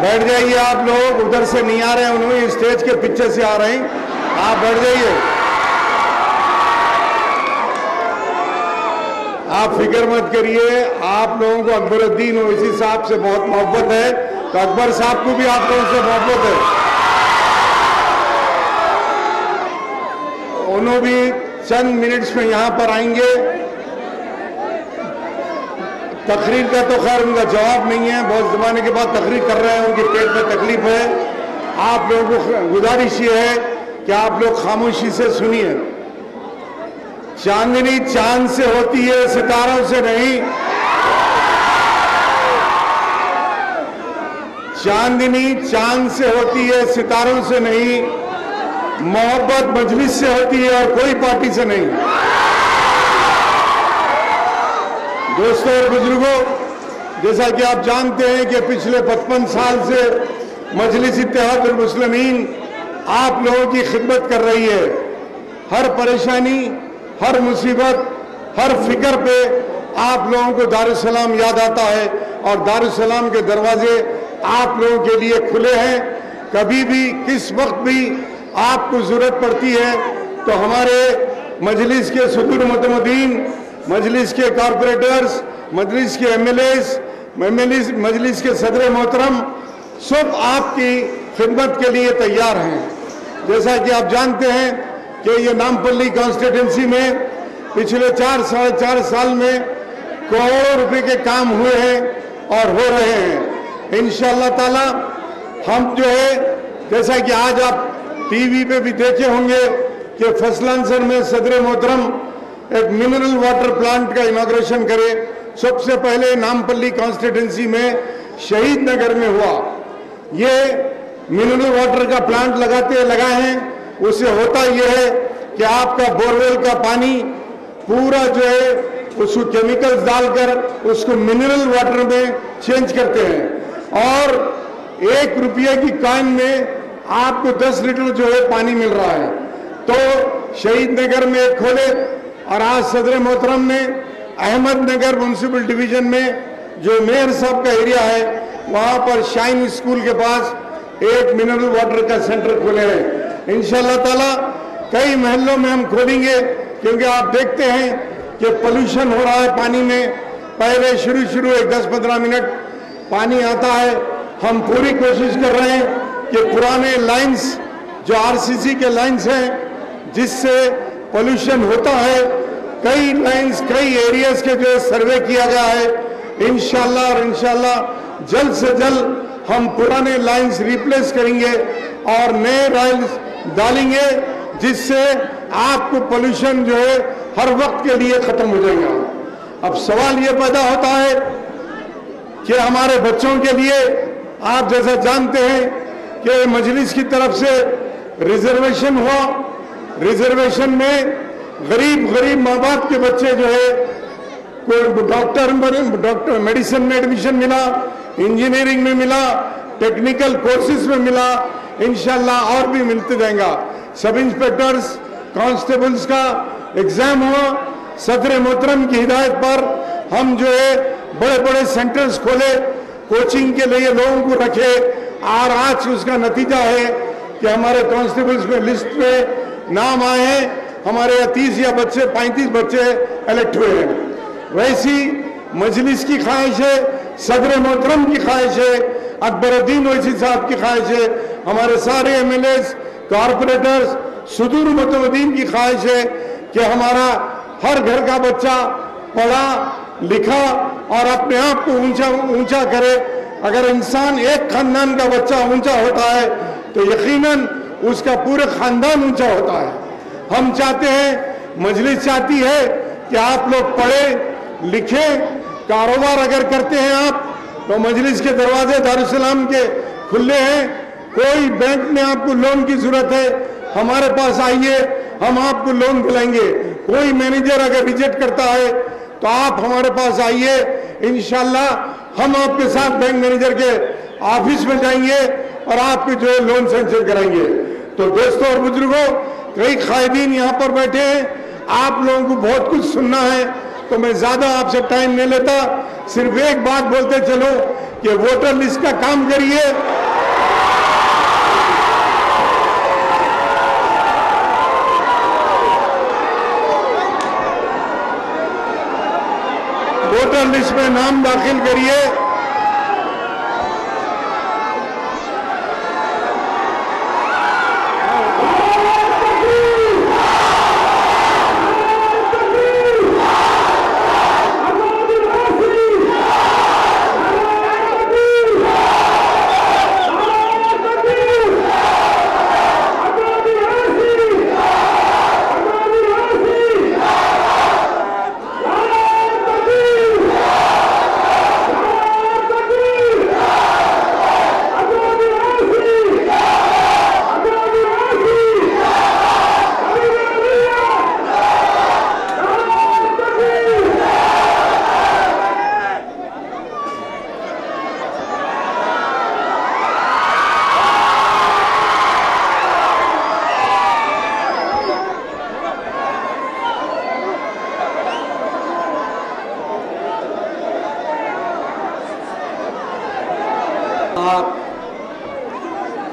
بیٹھ جائیے آپ لوگ, ادھر سے نہیں آ رہے ہیں, انہوں اسٹیج کے پیچھے سے آ رہے ہیں, آپ بیٹھ جائیے. آپ فکر مت کریے, آپ لوگوں کو اکبر الدین اویسی صاحب سے بہت محبت ہے, تو اکبر صاحب کو بھی آپ لوگوں سے محبت ہے. انہوں بھی چند منٹس میں یہاں پر آئیں گے. تقریر کا تو خیر ان کا جواب نہیں ہے, بہت زمانے کے بعد تقریر کر رہے ہیں, ان کے پیٹ میں تکلیف ہے. آپ لوگوں کو گزارش یہ ہے کہ آپ لوگ خاموشی سے سنیے. چاندنی چاند سے ہوتی ہے, ستاروں سے نہیں. چاندنی چاند سے ہوتی ہے, ستاروں سے نہیں. محبت مجلس سے ہوتی ہے اور کوئی پارٹی سے نہیں. دوستوں اور بزرگوں, جیسا کہ آپ جانتے ہیں کہ پچھلے 55 سال سے مجلس اتحاد المسلمین آپ لوگوں کی خدمت کر رہی ہے. ہر پریشانی, ہر مصیبت, ہر فکر پہ آپ لوگوں کو دارالسلام یاد آتا ہے, اور دارالسلام کے دروازے آپ لوگوں کے لیے کھلے ہیں. کبھی بھی کس وقت بھی آپ کو ضرورت پڑتی ہے تو ہمارے مجلس کے صدور متمدین, مجلس کے کارپوریٹرز, مجلس کے ایم ایل ایز, مجلس کے صدر محترم سب آپ کی خدمت کے لیے تیار ہیں. جیسا کہ آپ جانتے ہیں کہ یہ نامپلی کانسٹیٹنسی میں پچھلے 4 سال میں کروڑوں روپے کے کام ہوئے ہیں اور ہو رہے ہیں. انشاءاللہ تعالی ہم جو ہے, جیسا کہ آج آپ ٹی وی پہ بھی دیکھے ہوں گے کہ فضلانسر میں صدر محترم ایک منرل واٹر پلانٹ کا انوگریشن کرے. سب سے پہلے نامپلی کانسٹیٹنسی میں شہید نگر میں ہوا. یہ منرل واٹر کا پلانٹ لگائے ہیں. اس سے ہوتا یہ ہے کہ آپ کا بورویل کا پانی پورا جو ہے اس کو کیمیکلز ڈال کر اس کو منرل واٹر میں چینج کرتے ہیں, اور 1 روپیہ کی کائن میں آپ کو 10 لیٹر جو ہے پانی مل رہا ہے. تو شہید نگر میں ایک کھولے, اور آج صدر محترم نے احمد نگر میونسپل ڈویژن میں جو میئر صاحب کا ایریا ہے وہاں پر شائن اسکول کے پاس ایک منرل واٹر کا سینٹر کھولے ہیں. انشاءاللہ تعالی کئی محلوں میں ہم کھولیں گے, کیونکہ آپ دیکھتے ہیں کہ پولوشن ہو رہا ہے پانی میں. پہلے شروع 10-15 منٹ پانی آتا ہے. ہم پوری کوشش کر رہے ہیں کہ پرانے لائنز جو RCC کے لائنز ہیں جس سے پولوشن ہوتا ہے, کئی لائنز کئی ایریاز کے جو سروے کیا گیا ہے. انشاءاللہ جلد سے جلد ہم پرانے لائنز ریپلیس کریں گے اور نئے لائنز ڈالیں گے, جس سے آپ کو پولوشن جو ہے ہر وقت کے لیے ختم ہو جائے گا. اب سوال یہ پیدا ہوتا ہے کہ ہمارے بچوں کے لیے آپ جیسا جانتے ہیں کہ مجلس کی طرف سے ریزرویشن ہوا. ریزرویشن میں غریب ماں باپ کے بچے جو ہے کوئی ڈاکٹر میڈیسن میں ایڈمیشن ملا, انجینئرنگ میں ملا, ٹیکنیکل کورسز میں ملا, انشاءاللہ اور بھی ملتے جائیں گا. سب انسپیکٹرز, کانسٹیبلز کا ایگزام ہوا. صدر محترم کی ہدایت پر ہم جو ہے بڑے سینٹرز کھولے, کوچنگ کے لیے لوگوں کو رکھے, اور آج اس کا نتیجہ ہے کہ ہمارے کانسٹیبلز میں لسٹ میں نام آئے ہیں. ہمارے 30 یا 35 بچے الیکٹ ہوئے ہیں. ویسی مجلس کی خواہش ہے, صدر محترم کی خواہش ہے, اکبر الدین اویسی صاحب کی خواہش ہے, ہمارے سارے ایم ایل ایز, کارپوریٹرز, صدور متمدین کی خواہش ہے کہ ہمارا ہر گھر کا بچہ پڑھا لکھا اور اپنے آپ کو اونچا کرے. اگر انسان ایک خاندان کا بچہ اونچا ہوتا ہے تو یقیناً اس کا پورے خاندان اونچا ہوتا ہے. ہم چاہتے ہیں, مجلس چاہتی ہے کہ آپ لوگ پڑھیں لکھیں, کاروبار اگر کرتے ہیں آپ تو مجلس کے دروازے دارالسلام کے کھلے ہیں. کوئی بینک میں آپ کو لون کی ضرورت ہے, ہمارے پاس آئیے, ہم آپ کو لون دلائیں گے. کوئی مینیجر اگر ریجیکٹ کرتا ہے تو آپ ہمارے پاس آئیے, انشاءاللہ ہم آپ کے ساتھ بینک مینیجر کے آفس میں جائیں گے اور آپ کے جو ہے لون سینکشن کرائیں گے. تو دوستوں اور بزرگوں, کئی قائدین یہاں پر بیٹھے ہیں, آپ لوگوں کو بہت کچھ سننا ہے, تو میں زیادہ آپ سے ٹائم نہیں لیتا. صرف ایک بات بولتے چلو کہ ووٹر لسٹ کا کام کریے. ووٹر لسٹ میں نام داخل کریے.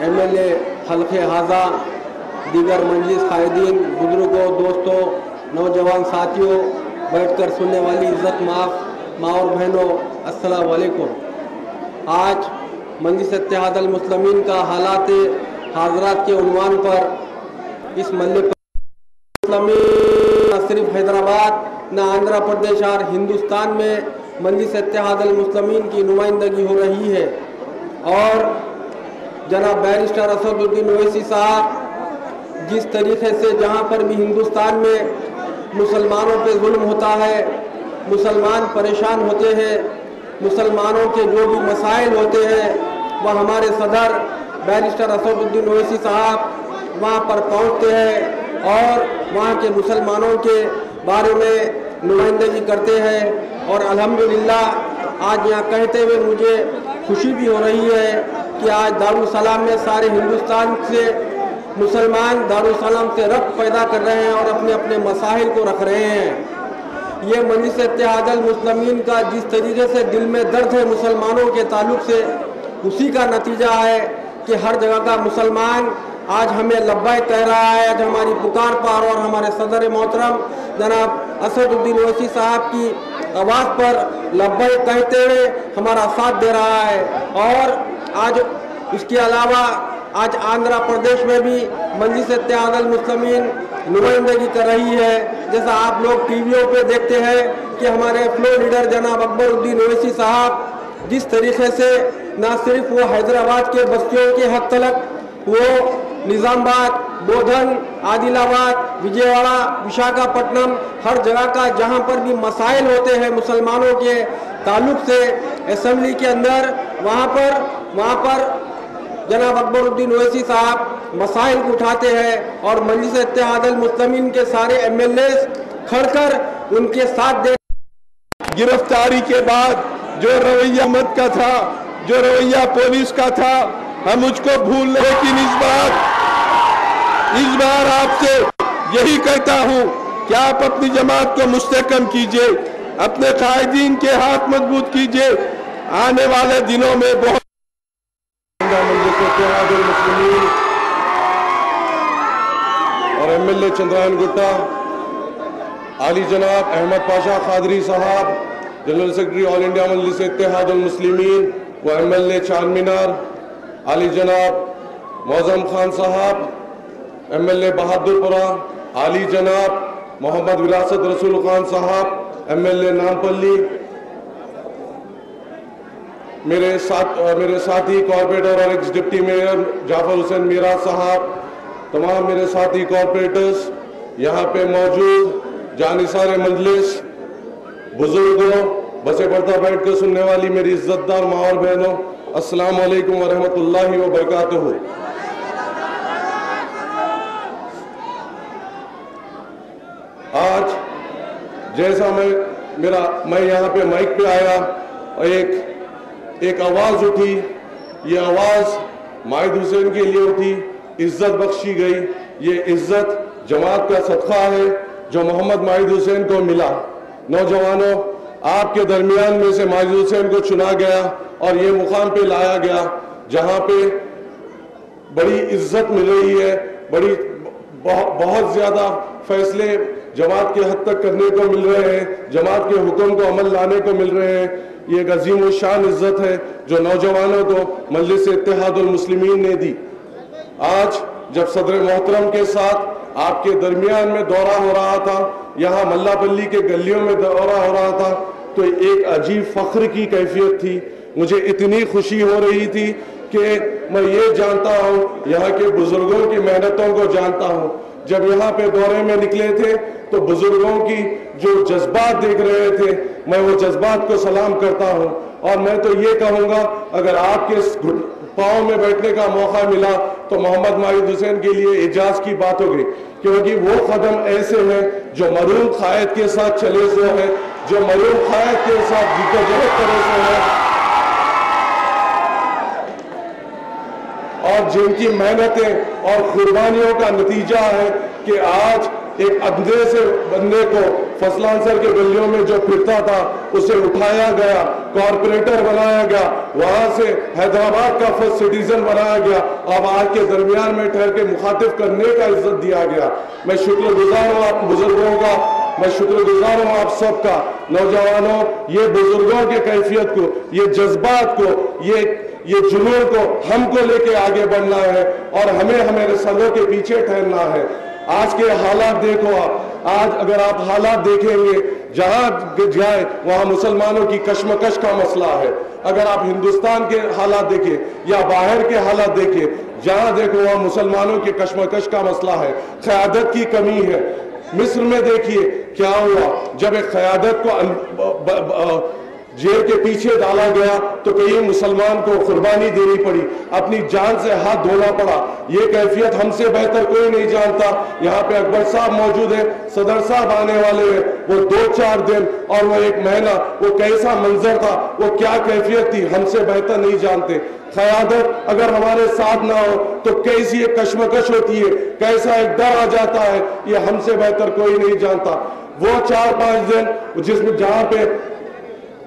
MLA حلقے حاضہ، دیگر مجلس قائدین، بزرگوں، دوستوں، نوجوان ساتھیوں، بیٹھ کر سننے والی عزت ماں اور بہنوں، السلام علیکم. آج مجلس اتحاد المسلمین کا حالات حاضرات کے عنوان پر اس ملے پر مسلمین نہ صرف حیدرآباد نہ آندھرا پردیش اور ہندوستان میں مجلس اتحاد المسلمین کی نمائندگی ہو رہی ہے. اور جناب بیرسٹر اسد الدین اویسی صاحب جس طریقے سے جہاں پر بھی ہندوستان میں مسلمانوں پہ ظلم ہوتا ہے، مسلمان پریشان ہوتے ہیں، مسلمانوں کے جو بھی مسائل ہوتے ہیں، وہ ہمارے صدر بیرسٹر اسد الدین اویسی صاحب وہاں پر پہنچتے ہیں اور وہاں کے مسلمانوں کے بارے میں نمائندگی کرتے ہیں. اور الحمدللہ آج یہاں کہتے ہوئے مجھے خوشی بھی ہو رہی ہے کہ آج دارالسلام میں سارے ہندوستان سے مسلمان دارالسلام سے ربط پیدا کر رہے ہیں اور اپنے اپنے مسائل کو رکھ رہے ہیں. یہ مجلس اتحاد المسلمین کا جس طریقے سے دل میں درد ہے مسلمانوں کے تعلق سے، اسی کا نتیجہ ہے کہ ہر جگہ کا مسلمان آج ہمیں لبیک کہہ رہا ہے. آج ہماری پکار پر اور ہمارے صدر محترم جناب اسد الدین اویسی صاحب کی آواز پر لبیک کہتے ہوئے ہمارا ساتھ دے رہا ہے. اور آج اس کے علاوہ آج آندھرا پردیش میں بھی مجلس اتحاد المسلمین نمائندگی کر رہی ہے. جیسا آپ لوگ ٹی ویوں پہ دیکھتے ہیں کہ ہمارے فلو لیڈر جناب اکبر الدین اویسی صاحب جس طریقے سے نہ صرف وہ حیدرآباد کے بستیوں کے حد تلک، وہ نظام آباد، بودھن، عادل آباد، وجے واڑہ، وشاکھاپٹنم، ہر جگہ کا جہاں پر بھی مسائل ہوتے ہیں مسلمانوں کے تعلق سے اسمبلی کے اندر، وہاں پر جناب اکبر الدین اویسی صاحب مسائل کو اٹھاتے ہیں اور مجلس اتحاد المسلمین کے سارے MLAs کھڑ کر ان کے ساتھ دے. گرفتاری کے بعد جو رویہ مت کا تھا، جو رویہ پولیس کا تھا، ہم مجھ کو بھول لیں. لیکن اس بار آپ سے یہی کہتا ہوں کہ آپ اپنی جماعت کو مستحکم کیجئے، اپنے قائدین کے ہاتھ مضبوط کیجئے. آنے والے دنوں میں بہت مجلس اتحاد المسلمین اور MLA چندرائن گٹا، عالی جناب احمد پاشا قادری صاحب، جنرل سیکرٹری آل انڈیا مجلس اتحاد المسلمین و MLA چار مینار، عالی جناب معظم خان صاحب، MLA بہادر پورہ، عالی جناب محمد وراثت رسول خان صاحب، MLA نامپلی، میرے ساتھی کارپوریٹر اور ایکس ڈپٹی میئر جعفر حسین میرا صاحب، تمام میرے ساتھی کارپوریٹرز، یہاں پہ موجود جانثار مجلس، بزرگوں، بسے پردہ بیٹھ کر سننے والی میری عزت دار ماں اور بہنوں، السلام علیکم ورحمۃ اللہ وبرکاتہ. آج جیسا میں یہاں پہ مائک پہ آیا اور ایک آواز اٹھی، یہ آواز مائد حسین کے لیے اٹھی، عزت بخشی گئی. یہ عزت جماعت کا صدقہ ہے جو محمد مائد حسین کو ملا. نوجوانوں، آپ کے درمیان میں سے مائد حسین کو چنا گیا اور یہ مقام پہ لایا گیا جہاں پہ بڑی عزت مل رہی ہے, بہت زیادہ فیصلے جماعت کے حد تک کرنے کو مل رہے ہیں, جماعت کے حکم کو عمل لانے کو مل رہے ہیں. یہ ایک عظیم الشان عزت ہے جو نوجوانوں کو مجلس اتحاد المسلمین نے دی. آج جب صدر محترم کے ساتھ آپ کے درمیان میں دورہ ہو رہا تھا, یہاں ملا پلی کے گلیوں میں دورہ ہو رہا تھا, تو ایک عجیب فخر کی کیفیت تھی. مجھے اتنی خوشی ہو رہی تھی کہ میں یہ جانتا ہوں, یہاں کے بزرگوں کی محنتوں کو جانتا ہوں. جب یہاں پہ دورے میں نکلے تھے تو بزرگوں کی جو جذبات دیکھ رہے تھے, میں وہ جذبات کو سلام کرتا ہوں. اور میں تو یہ کہوں گا, اگر آپ کے پاؤں میں بیٹھنے کا موقع ملا تو محمد ماجد حسین کے لیے اعجاز کی بات ہوگی, کیونکہ وہ قدم ایسے ہیں جو مرحوم قائد کے ساتھ چلے سے ہیں, جو مرحوم قائد کے ساتھ جدوجہد کرے سے ہیں, اور جن کی محنتیں اور قربانیوں کا نتیجہ ہے کہ آج ایک اندھے سے بندے کو فصلانسر کے گلیوں میں جو پھرتا تھا اسے اٹھایا گیا, کارپوریٹر بنایا گیا, وہاں سے حیدرآباد کا فرسٹ سٹیزن بنایا گیا, اب آج کے درمیان میں ٹھہر کے مخاطب کرنے کا عزت دیا گیا. میں شکر گزار ہوں آپ بزرگوں کا, میں شکر گزار ہوں آپ سب کا. نوجوانوں, یہ بزرگوں کے کیفیت کو, یہ جذبات کو, یہ جنون کو ہم کو لے کے آگے بڑھنا ہے, اور ہمیں رسالوں کے پیچھے ٹھہرنا ہے. آج کے حالات دیکھو آپ, آج اگر آپ حالات دیکھیں گے جہاں جائیں وہاں مسلمانوں کی کشمکش کا مسئلہ ہے. اگر آپ ہندوستان کے حالات دیکھیں یا باہر کے حالات دیکھیں, جہاں دیکھو وہاں مسلمانوں کی کشمکش کا مسئلہ ہے, قیادت کی کمی ہے. مصر میں دیکھیے کیا ہوا, جب ایک قیادت کو جیل کے پیچھے ڈالا گیا تو کئی مسلمان کو قربانی دینی پڑی, اپنی جان سے ہاتھ دھونا پڑا. یہ کیفیت ہم سے بہتر کوئی نہیں جانتا. یہاں پہ اکبر صاحب موجود ہیں, صدر صاحب آنے والے ہیں, وہ 2-4 دن اور وہ 1 مہینہ, وہ کیسا منظر تھا, وہ کیا کیفیت تھی, ہم سے بہتر نہیں جانتے. قیادت اگر ہمارے ساتھ نہ ہو تو کیسی ایک کشمکش ہوتی ہے, کیسا ایک ڈر آ جاتا ہے, یہ ہم سے بہتر کوئی نہیں جانتا. وہ 4-5 دن جس میں جہاں پہ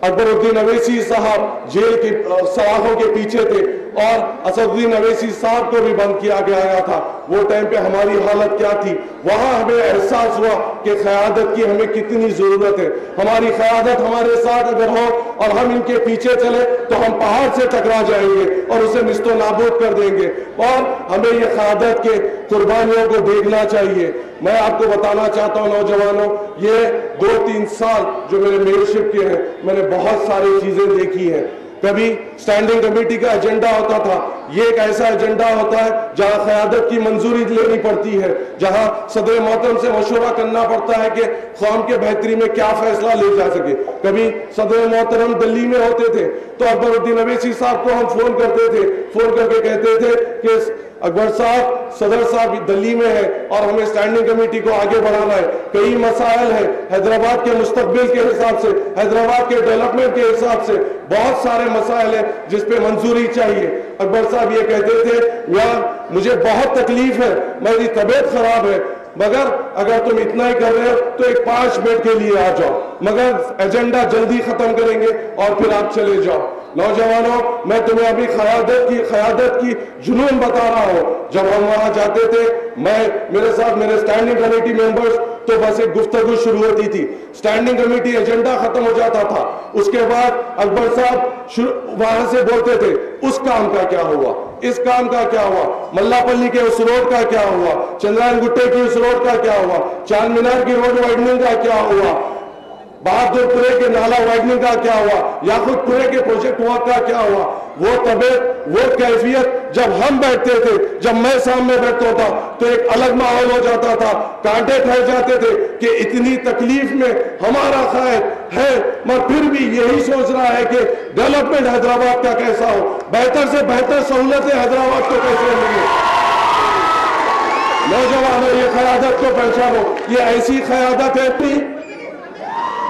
اکبر الدین اویسی صاحب جیل کے سلاخوں کے پیچھے تھے اور اسد الدین اویسی صاحب کو بھی بند کیا گیا تھا, وہ ٹائم پہ ہماری حالت کیا تھی. وہاں ہمیں احساس ہوا کہ قیادت کی ہمیں کتنی ضرورت ہے. ہماری قیادت ہمارے ساتھ اگر ہو اور ہم ان کے پیچھے چلے تو ہم پہاڑ سے ٹکرا جائیں گے اور اسے نست و نابود کر دیں گے. اور ہمیں یہ قیادت کے قربانیوں کو دیکھنا چاہیے. میں آپ کو بتانا چاہتا ہوں نوجوانوں, یہ 2-3 سال جو میرے میئرشپ کے ہیں, میں نے بہت ساری چیزیں دیکھی ہیں. کبھی اسٹینڈنگ کمیٹی کا ایجنڈا ہوتا تھا, یہ ایک ایسا ایجنڈا ہوتا ہے جہاں قیادت کی منظوری لینی پڑتی ہے, جہاں صدر محترم سے مشورہ کرنا پڑتا ہے کہ قوم کے بہتری میں کیا فیصلہ لے جا سکے. کبھی صدر محترم دلی میں ہوتے تھے تو اکبر الدین اویسی صاحب کو ہم فون کرتے تھے, فون کر کے کہتے تھے کہ اکبر صاحب, صدر صاحب دلی میں ہے اور ہمیں اسٹینڈنگ کمیٹی کو آگے بڑھانا ہے. کئی مسائل ہیں حیدرآباد کے مستقبل کے حساب سے, حیدرآباد کے ڈیولپمنٹ کے حساب سے, بہت سارے مسائل ہیں جس پہ منظوری چاہیے. اکبر صاحب یہ کہتے تھے, یار مجھے بہت تکلیف ہے, میری طبیعت خراب ہے, مگر اگر تم اتنا ہی کر رہے ہو تو ایک 5 منٹ کے لیے آ جاؤ, مگر ایجنڈا جلدی ختم کریں گے اور پھر آپ چلے جاؤ. نوجوانوں, میں تمہیں ابھی قیادت کی جنون بتا رہا ہوں. جب ہم وہاں جاتے تھے, میرے ساتھ میرے اسٹینڈنگ کمیٹی ممبرز, تو بس ایک گفتگو شروع ہوتی تھی. اسٹینڈنگ کمیٹی ایجنڈا ختم ہو جاتا تھا, اس کے بعد اکبر صاحب وہاں سے بولتے تھے اس کام کا کیا ہوا, اس کام کا کیا ہوا, ملا پلی کے اس روڈ کا کیا ہوا, چندرائن گٹے کی اس روڈ کا کیا ہوا, چار مینار کی روڈ وائڈننگ کا کیا ہوا, بہادر پورے کے نالا وائڈننگ کا کیا ہوا, یاقوت پورے کے پروجیکٹ ورک کا کیا ہوا. وہ طبیعت, وہ کیفیت جب ہم بیٹھتے تھے, جب میں سامنے بیٹھتا تھا تو ایک الگ ماحول ہو جاتا تھا. کانٹے ٹھہر جاتے تھے کہ اتنی تکلیف میں ہمارا قائد ہے مگر پھر بھی یہی سوچ رہا ہے کہ ڈیولپمنٹ حیدرآباد کا کیسا ہو, بہتر سے بہتر سہولتیں حیدرآباد کو کیسے ملے. نوجوانوں, یہ قیادت کو پہچانو, یہ ایسی قیادت ہے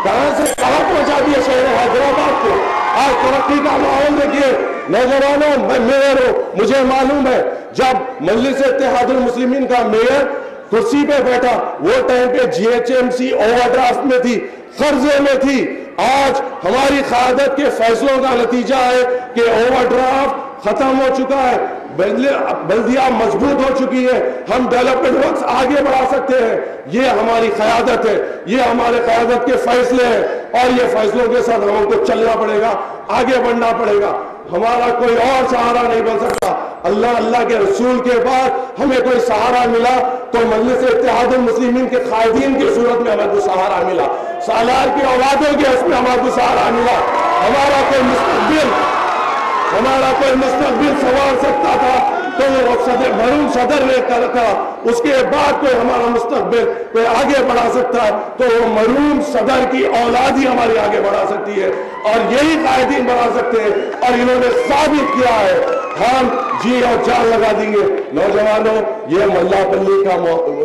کہاں سے کہاں پہنچا دیا شہر حیدرآباد کو. آج ترقی کا ماحول دیکھیے. نوجوانوں, میں میئر ہوں, مجھے معلوم ہے جب مجلس اتحاد المسلمین کا میئر کرسی پہ بیٹھا, وہ ٹائم پہ GHMC اوور ڈرافٹ میں تھی, قرضے میں تھی, آج ہماری قیادت کے فیصلوں کا نتیجہ ہے کہ اوور ڈرافٹ ختم ہو چکا ہے، بلدیہ مضبوط ہو چکی ہے، ہم ڈیولپمنٹ ورکس آگے بڑھا سکتے ہیں۔ یہ ہماری قیادت ہے، یہ ہمارے قیادت کے فیصلے ہیں، اور یہ فیصلوں کے ساتھ ہم کو چلنا پڑے گا، آگے بڑھنا پڑے گا۔ ہمارا کوئی اور سہارا نہیں بن سکتا۔ اللہ کے رسول کے بعد ہمیں کوئی سہارا ملا تو مجلس اتحاد المسلمین کے قائدین کی صورت میں ہمیں کوئی سہارا ملا، سالار کی اولادوں کے اس میں ہمیں کوئی سہارا ملا۔ ہمارا کوئی مستقبل سنوار سکتا تھا تو وہ مرحوم صدر نے کہا، اس کے بعد کوئی ہمارا مستقبل کوئی آگے بڑھا سکتا ہے تو وہ مرحوم صدر کی اولاد ہی ہماری آگے بڑھا سکتی ہے، اور یہی قائدین بڑھا سکتے ہیں، اور انہوں نے ثابت کیا ہے۔ ہم جی اور جان لگا دیں گے۔ نوجوانوں، یہ ملا پلی کا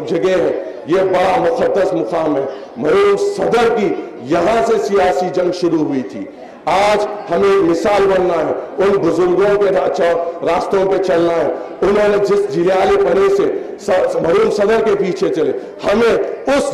جگہ ہے، یہ بڑا مقدس مقام ہے۔ مرحوم صدر کی یہاں سے سیاسی جنگ شروع ہوئی تھی۔ آج ہمیں مثال بننا ہے، ان بزرگوں کے راستوں پہ چلنا ہے، انہوں نے جس جلیالے پنے سے مرحوم صدر کے پیچھے چلے، ہمیں اس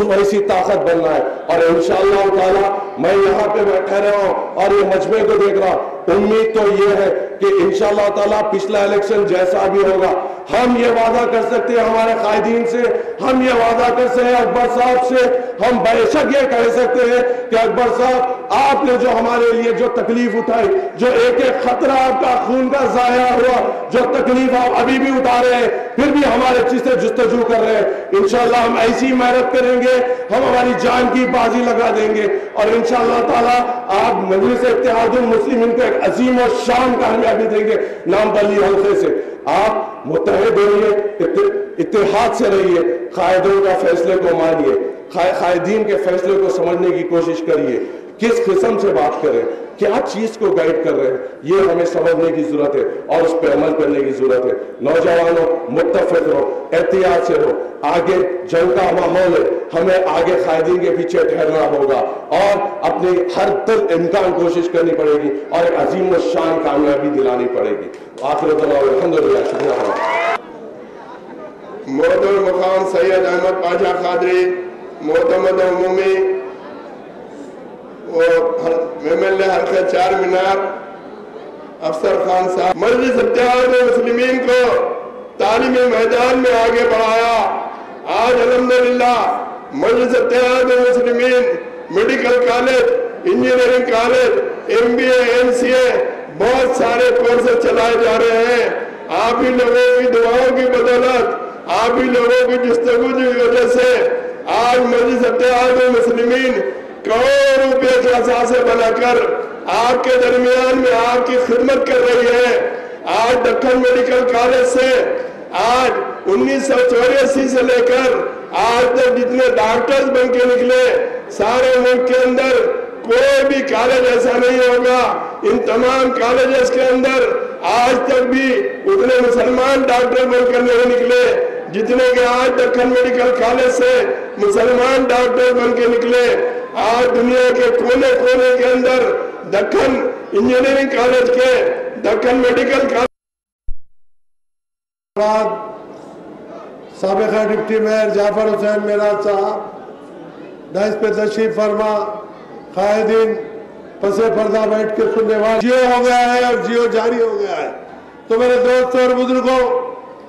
ویسی طاقت بننا ہے۔ اور انشاءاللہ تعالی میں یہاں پہ بیٹھا رہا ہوں اور یہ مجمع کو دیکھ رہا ہوں، امید تو یہ ہے کہ انشاءاللہ تعالی پچھلا الیکشن جیسا بھی ہوگا، ہم یہ وعدہ کر سکتے ہیں ہمارے قائدین سے، ہم یہ وعدہ کر سکتے ہیں اکبر صاحب سے، ہم بے شک یہ کہہ سکتے ہیں کہ اکبر صاحب آپ نے جو ہمارے لیے جو تکلیف اٹھائی، جو ایک ایک خطرہ آپ کا خون کا ضائع ہوا، جو تکلیف آپ ابھی بھی اٹھا رہے ہیں، پھر بھی ہمارے چیز سے جستجو کر رہے ہیں، انشاءاللہ ہم ایسی محنت کریں گے، ہم ہماری جان کی بازی لگا دیں گے، اور انشاءاللہ تعالی آپ مجلس اتحاد المسلمین کو ایک عظیم و شان کامیابی دیں گے۔ نام بلی حلقے سے آپ متحد رہیے، اتحاد سے رہیے، قائدوں کا فیصلے کو مانیے، قائدین کے فیصلے کو سمجھنے کی کوشش کریے، کس قسم سے بات کریں، کیا چیز کو گائیڈ کر رہے ہیں، یہ ہمیں سمجھنے کی ضرورت ہے اور اس پہ عمل کرنے کی ضرورت ہے۔ نوجوانوں، متفق رہو، احتیاط سے رہو، آگے جنگ کا ماحول ہے، ہمیں آگے قائدین کے پیچھے ٹھہرنا ہوگا اور اپنی ہر امکان کوشش کرنی پڑے گی اور ایک عظیم و شان کامیابی دلانی پڑے گی۔ آخر دعوانا الحمدللہ، شکریہ۔ محترم مقام سید احمد پاشا قادری، معتمد عمومی اور MLA حلقہ چار مینار افسر خان صاحب، مجلس اتحاد المسلمین کو تعلیمی میدان میں آگے بڑھایا۔ آج الحمدللہ Majlis Ittehad ul Muslimeen medical college, engineering college, MBA MCA بہت سارے کورسز چلائے جا رہے ہیں۔ آپ ہی لوگوں کی دعاؤں کی بدولت، آپ ہی لوگوں کی جستجو کی وجہ سے آج مجلس اتحاد المسلمین کروڑوں روپے کے اثاثے بنا کر آپ کے درمیان میں آپ کی خدمت کر رہی ہے۔ آج دکن میڈیکل کالج سے آج 1984 سے لے کر آج تک جتنے ڈاکٹرز بن کے نکلے، سارے ملک کے اندر کوئی بھی کالج ایسا نہیں ہوگا، ان تمام کالجز کے اندر آج تک بھی اتنے مسلمان ڈاکٹر بن کر نہیں نکلے جتنے کہ آج دکن میڈیکل کالج سے مسلمان ڈاکٹر بن کے نکلے۔ آج دنیا کے کونے کونے کے اندر دکن انجینئرنگ کالج کے، دکن میڈیکل کالج سابقہ ڈپٹی میئر جعفر حسین میراد صاحب ڈائس پہ تشریف فرما، قائدین پسے پردہ بیٹھ کے سننے والے، جیو ہو گیا ہے اور جیو جاری ہو گیا ہے۔ تو میرے دوستوں اور بزرگوں،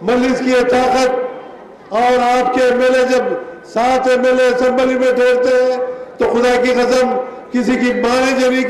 مجلس کی طاقت اور آپ کے MLA جب 7 MLA اسمبلی میں ٹھہرتے ہیں تو خدا کی قسم کسی کی ماں نے جبھی